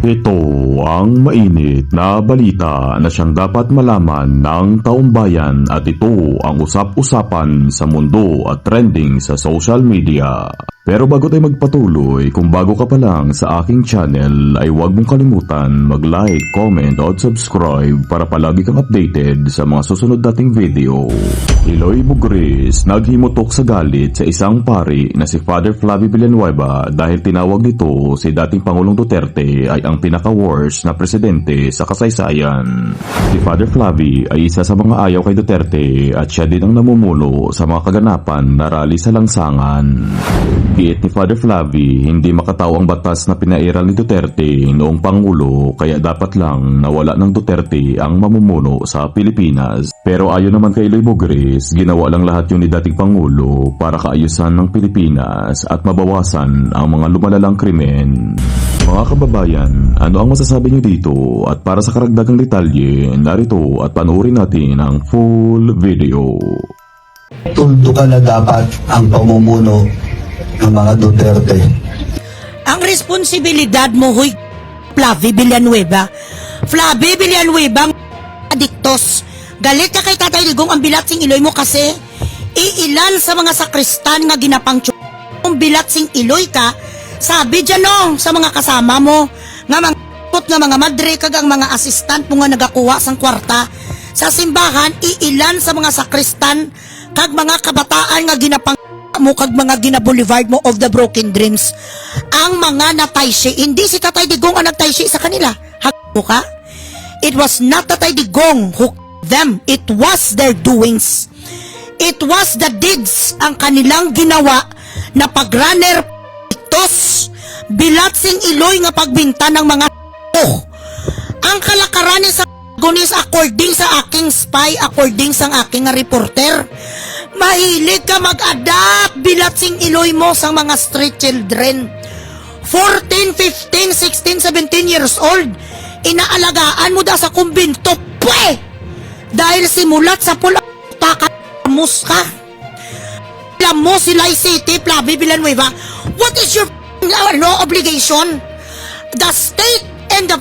Ito ang mainit na balita na siyang dapat malaman ng taong bayan at ito ang usap-usapan sa mundo at trending sa social media. Pero bago tayo magpatuloy, kung bago ka pa lang sa aking channel ay huwag mong kalimutan mag-like, comment at subscribe para palagi kang updated sa mga susunod dating video. Eloy Bugris naghimutok sa galit sa isang pari na si Father Flavie Villanueva dahil tinawag nito si dating Pangulong Duterte ay ang pinaka-worst na presidente sa kasaysayan. Si Father Flavie ay isa sa mga ayaw kay Duterte at siya din ang namumuno sa mga kaganapan na rally sa lansangan. Giit ni Father Flavie, hindi makataw ang batas na pinairal ni Duterte noong Pangulo kaya dapat lang nawala ng Duterte ang mamumuno sa Pilipinas. Pero ayon naman kay Eloy Bugris, ginawa lang lahat yun ni dating Pangulo para kaayusan ng Pilipinas at mabawasan ang mga lumalalang krimen. Mga kababayan, ano ang masasabi niyo dito? At para sa karagdagang detalye, narito at panoorin natin ang full video. Tuldukan na dapat ang pamumuno ng mga Duterte. Ang responsibilidad mo, huy, Flavie Villanueva. Flavie Villanueva, adiktos. Galit ka kay Tatay Digong ang bilatsing Iloy mo kasi iilan sa mga sakristan nga ginapang kung bilatsing Iloy ka, sabi dyan no, sa mga kasama mo, nga mga madre kag ang mga assistant mo nga nagakuha sang kwarta. Sa simbahan, iilan sa mga sakristan kag mga kabataan nga ginapang mo kag mga gina-boulevard mo of the broken dreams. Ang mga nataysi, hindi si Tatay Digong ang nagtaysi sa kanila. Mo ka? It was not Tatay Digong who them. It was their doings. It was the deeds ang kanilang ginawa na pagrunner tos bilatsing Iloy nga pagbinta ng mga ang kalakaran sa gunis according sa aking spy, according sa aking reporter. Mahilig ka mag-adapt bilatsing Iloy mo sa mga street children. 14, 15, 16, 17 years old. Inaalagaan mo da sa kumbinto. Pwe! Dahil simulat sa pula takamus ka. Alam mo si Lai City, Flavie Villanueva, what is your obligation? The state and the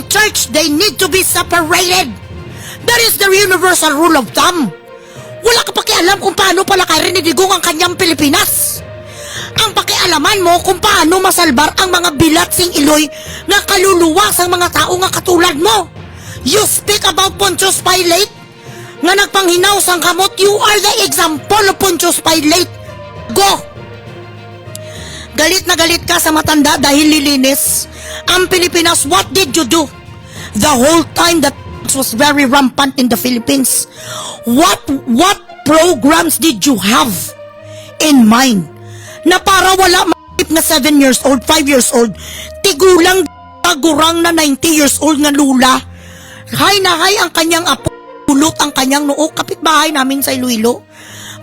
church, they need to be separated. That is the universal rule of thumb. Wala ka pakialam kung paano palakarin ni Digong ang kanyang Pilipinas. Ang pakialaman mo kung paano masalbar ang mga bilatsing Iloy na kaluluwa sa mga tao nga katulad mo. You speak about Pontius Pilate nga nagpanghinaw sang kamot. You are the example of Pontius Pilate. Go! Galit na galit ka sa matanda dahil lilinis ang Pilipinas. What did you do? The whole time that was very rampant in the Philippines. What programs did you have in mind na para wala na 7 years old, 5 years old, tigulang gurang na 90 years old na lula, hay na hay ang kanyang apo, ulot ang kanyang noo, kapitbahay namin sa Iloilo.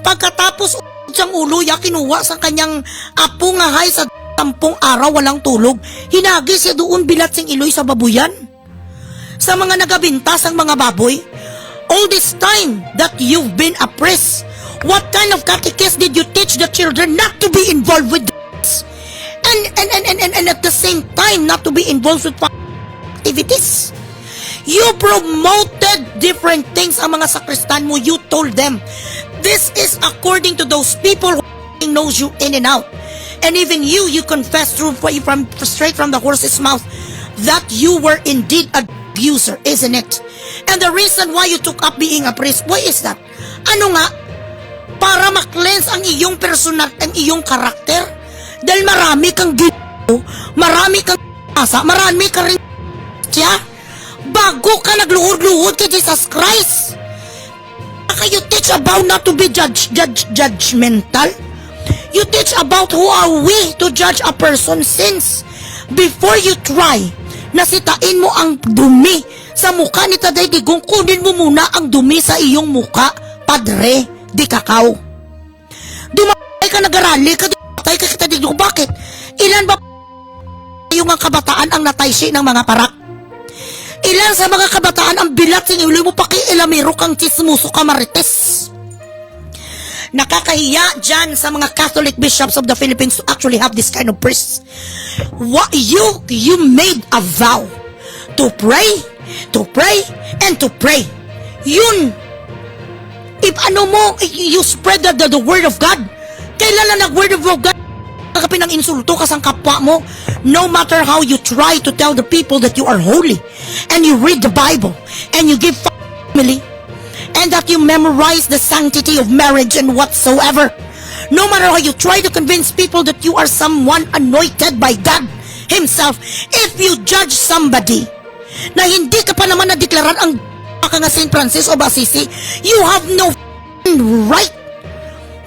Pagkatapos siyang ulo, kinuha sa kanyang apo nga hay sa 10 araw walang tulog, hinagi siya doon bilatsing Iloy sa babuyan. Sa mga nagabintas ang mga baboy. All this time that you've been a priest, what kind of catechism did you teach the children not to be involved with this? And at the same time not to be involved with activities? You promoted different things ang mga sakristan mo. You told them, this is according to those people who knows you in and out. And even you confess straight from the horse's mouth that you were indeed a abuser, isn't it? And the reason why you took up being a priest, why is that? Ano nga? Para ma-cleanse ang iyong personal, ang iyong karakter. Dahil marami kang gito, marami kang asa, marami ka rin siya. Bago ka nagluhod-luhod kay Jesus Christ. You teach about not to be judgmental. You teach about who are we to judge a person's sins. Before you try na sitain mo ang dumi sa mukha ni Tatay Digong, kunin mo muna ang dumi sa iyong mukha, Padre di Cacao. Dumatay ka, nag-arali ka, dumatay ka Tatay Digong. Bakit? Ilan ba yung mga kabataan ang nataysi ng mga parak? Ilan sa mga kabataan ang bilatsing Iloy mo, pakiilamero kang chismuso ka marites? Nakakahiya dyan sa mga Catholic bishops of the Philippines to actually have this kind of priests. What you made a vow to pray, and to pray. Yun. If ano mo, you spread the word of God. Kailan na nag-word of God? Kapag insulto ka sa kapwa mo, no matter how you try to tell the people that you are holy, and you read the Bible, and you give family, and that you memorize the sanctity of marriage and whatsoever, no matter how you try to convince people that you are someone anointed by God Himself, if you judge somebody na hindi ka pa naman nadeklaran ang ka nga St. Francis of Assisi, you have no right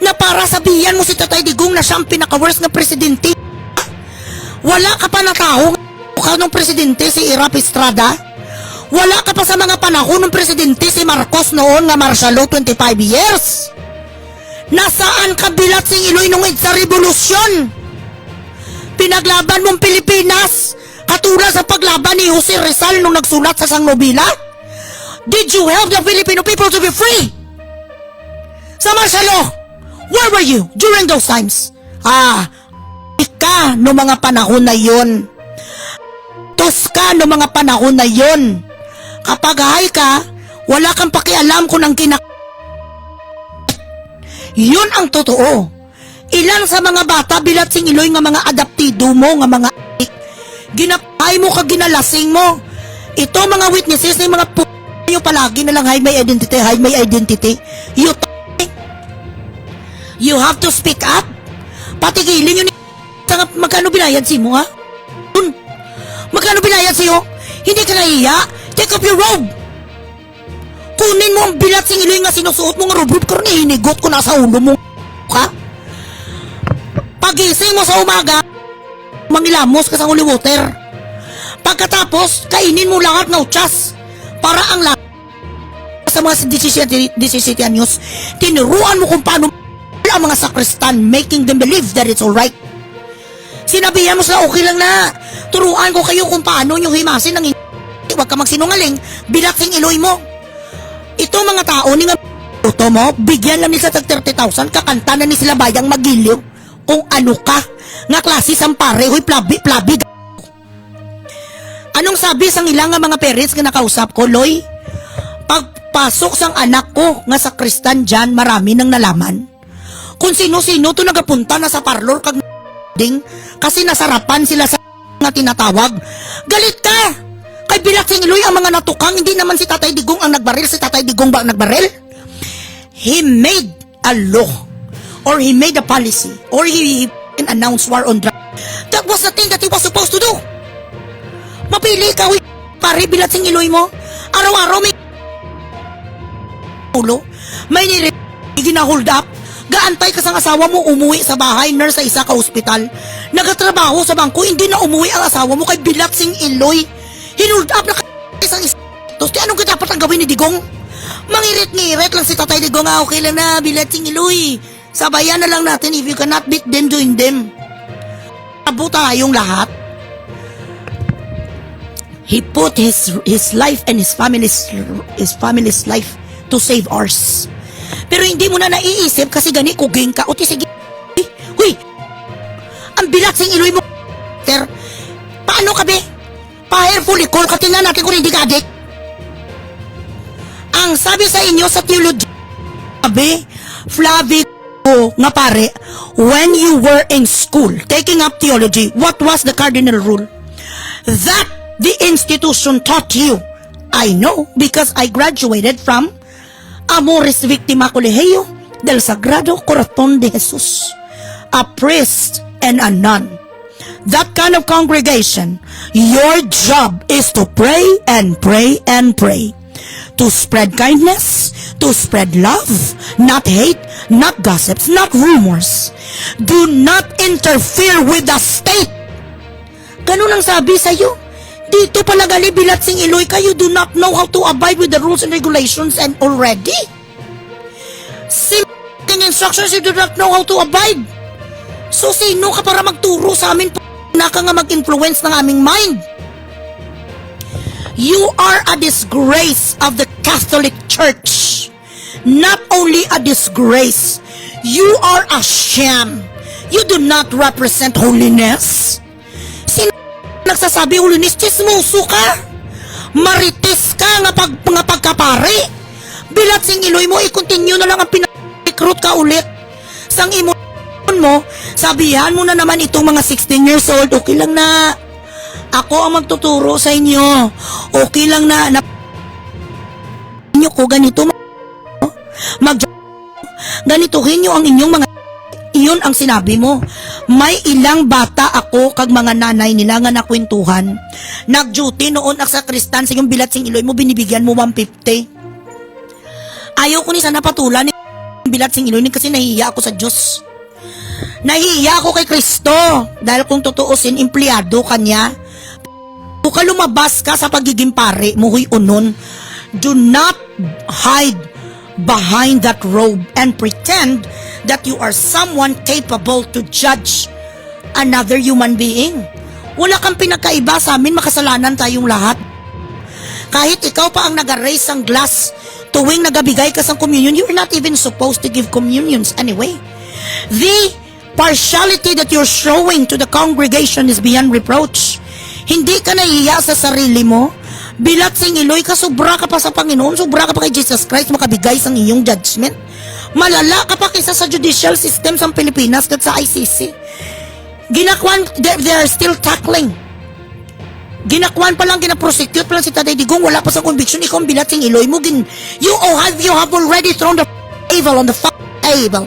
na para sabihan mo si Tatay Digong na siya ang pinaka-worst na presidente. Wala ka pa na tao ka nung presidente si Irap Estrada. Wala ka pa sa mga panahon ng presidente si Marcos noon nga martial law 25 years. Nasaan ka bilat sing Iloy nung sa revolusyon? Pinaglaban mong Pilipinas katulad sa paglaban ni Jose Rizal nung nagsulat sa Sang Nobila? Did you help the Filipino people to be free? Sa martial law, where were you during those times? Ka no mga panahon na yon. Tos ka no mga panahon na yon. Kapag hay ka, wala kang pakialam kung ang yun ang totoo. Ilan sa mga bata bilat sing Iloy nga mga adaptido mo nga mga ginapay mo ka ginalasing mo. Ito mga witnesses na mga nyo palagi na lang hide my identity. You have to speak up. Patigilin yun. Magkano binayad si mo, ha? Magkano binayad siyo? Hindi ka nahiya? Take up your robe. Kunin mo ang bilat sing Iloy nga sinusuot mo nga robe karon hinigot ko nasa ulo mo, ka? Pagising mo sa umaga, mangilamos ka sa holy water. Pagkatapos, kainin mo lahat ng utsyas para ang lahat sa mga 17 anyos, tinuruan mo kung paano ang mga sakristan, making them believe that it's alright. Sinabihan mo sila, okay lang na. Turuan ko kayo kung paano yung himasin ng huwag ka magsinungaling, bilat sing Iloy mo. Ito mga tao, ni nga ito mo, bigyan lang nila sa 30,000, kakanta na ni sila bayang magiliw. Kung ano ka, nga klase sampare, huy plabi. Anong sabi sang ilang nga mga parents nga nakausap ko, Loy? Pagpasok sang anak ko nga sa Kristan dyan, marami nang nalaman. Kung sino-sino to nagapunta na sa parlor kag ding kasi nasarapan sila sa nga tinatawag. Galit ka! Kay bilat sing Iloy ang mga natukang, hindi naman si Tatay Digong ang nagbaril, si Tatay Digong ba ang nagbaril? He made a law, or he made a policy, or he announced war on drugs. That was the thing that he was supposed to do. Mapili ka, pare, bilat sing Iloy mo. Araw-araw may gina-hold up. Gaantay ka sa asawa mo, umuwi sa bahay, nurse sa isa ka ospital. Nagatrabaho sa bangko, hindi na umuwi ang asawa mo kay bilat sing Iloy. Hinold up na isang istos. Di anong dapat ang gawin ni Digong? Mangirit-ngirit lang si Tatay Digong, okay lang na, bilat sing Iloy. Sabayan na lang natin, if you cannot beat them, join them. Abo tayong lahat. He put his life and his family's life to save ours. Pero hindi mo na naiisip kasi gani kuging ka. Uti sige. Huy! Ang bilat sing Iloy mo. Paano ka be? Pa-hair follicle ka tingnan natin kung hindi ka adik. Ang sabi sa inyo sa theology, sabi, Flavi nga pare, when you were in school taking up theology, what was the cardinal rule? That the institution taught you. I know because I graduated from Amoris Victima Colegio del Sagrado Corazón de Jesus, a priest and a nun. That kind of congregation, your job is to pray and pray and pray. To spread kindness, to spread love, not hate, not gossips, not rumors. Do not interfere with the state. Ganun ang sabi sa'yo. Dito pala gali bilat sing Iloy kayo do not know how to abide with the rules and regulations and already. Simple instructions you do not know how to abide. So sino ka para magturo sa amin na ka nga mag-influence ng aming mind? You are a disgrace of the Catholic Church. Not only a disgrace, You are a sham. You do not represent holiness. Sino nagsasabi holiness? Chismoso ka. Marites ka nga pagkapari. Bilat sing iloy mo, i-continue na lang ang pinag-recruit ka ulit. Sang imo mo, sabihan mo na naman itong mga 16 years old, okay lang na. Ako ang magtuturo sa inyo. Okay lang na inyo ko ganito ganituhin nyo ang inyong mga iyon ang sinabi mo. May ilang bata ako kag mga nanay nila nga nakwentuhan. Nag-duty noon ak sa kristan sa yung bilat sing iloy mo binibigyan mo 150. Ayaw ko ni sana patulan ni bilat sing iloy ni kasi nahihiya ako sa Diyos. Nahihiya ako kay Kristo dahil kung tutuusin empleyado kanya. Kung ka lumabas ka sa pagiging pare, muhuy unon, do not hide behind that robe and pretend that you are someone capable to judge another human being. Wala kang pinagkaiba sa amin, makasalanan tayong lahat. Kahit ikaw pa ang nag-raise ang glass tuwing nagabigay ka sa communion, you're not even supposed to give communions anyway. The partiality that you're showing to the congregation is beyond reproach. Hindi ka nahiya sa sarili mo. Bilat sing iloy ka, sobra ka pa sa Panginoon, sobra ka pa kay Jesus Christ, makabigay sa iyong judgment. Malala ka pa kaysa sa judicial system sa Pilipinas at sa ICC. Ginakwan, they are still tackling. Ginakwan pa lang, ginaprosecute pa lang si Tatay Digong, wala pa sa conviction, ikaw ang bilat sing iloy mo. You have already thrown the table on the table.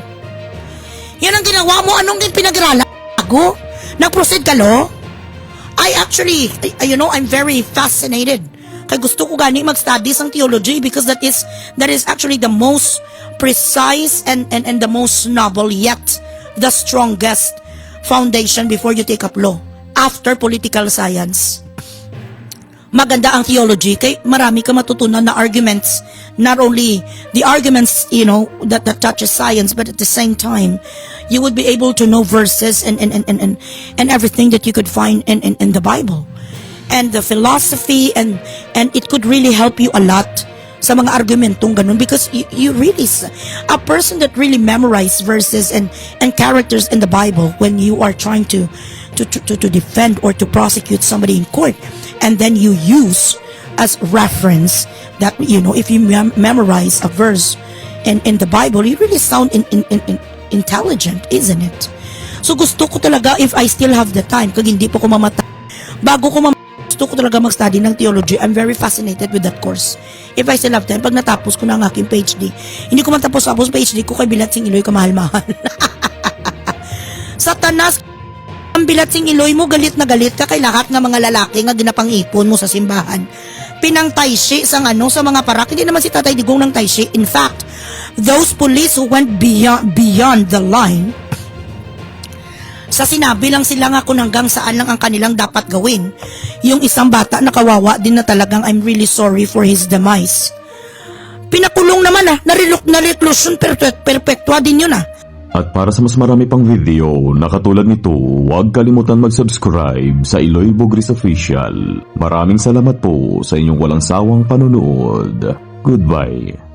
Yan ang ginawa mo, anong pinag-aralan? Ako? Nag-proceed ka, lo? I'm very fascinated. Kaya gusto ko gani mag-study ng theology because that is actually the most precise and the most novel yet the strongest foundation before you take up law after political science. Maganda ang theology kay marami ka matutunan na arguments, not only the arguments that touches science, but at the same time you would be able to know verses and everything that you could find in the Bible. And the philosophy and it could really help you a lot sa mga argumentong ganun because you really a person that really memorize verses and characters in the Bible when you are trying to defend or to prosecute somebody in court, and then you use as reference that if you memorize a verse in the Bible, you really sound intelligent, isn't it? So gusto ko talaga, if I still have the time, kag hindi po ko mamatay, gusto ko talaga mag-study ng theology. I'm very fascinated with that course. If I still have time, pag natapos ko na ang aking PhD, hindi ko man tapos PhD ko kay bilat sing iloy kamahal-mahal. Satanas, ang bilat sing iloy mo, galit na galit ka kay lahat ng mga lalaki nga ginapang-ipon mo sa simbahan. Pinang taishi sa mga parak. Hindi naman si Tatay Digong ng taishi. In fact, those police who went beyond the line, sa sinabi lang sila nga kung hanggang saan lang ang kanilang dapat gawin. Yung isang bata nakawawa din na talagang I'm really sorry for his demise. Pinakulong naman na reclusion perpetua din yun At para sa mas marami pang video na katulad nito, huwag kalimutan mag-subscribe sa Iloy Bugris Official. Maraming salamat po sa inyong walang sawang panunood. Goodbye.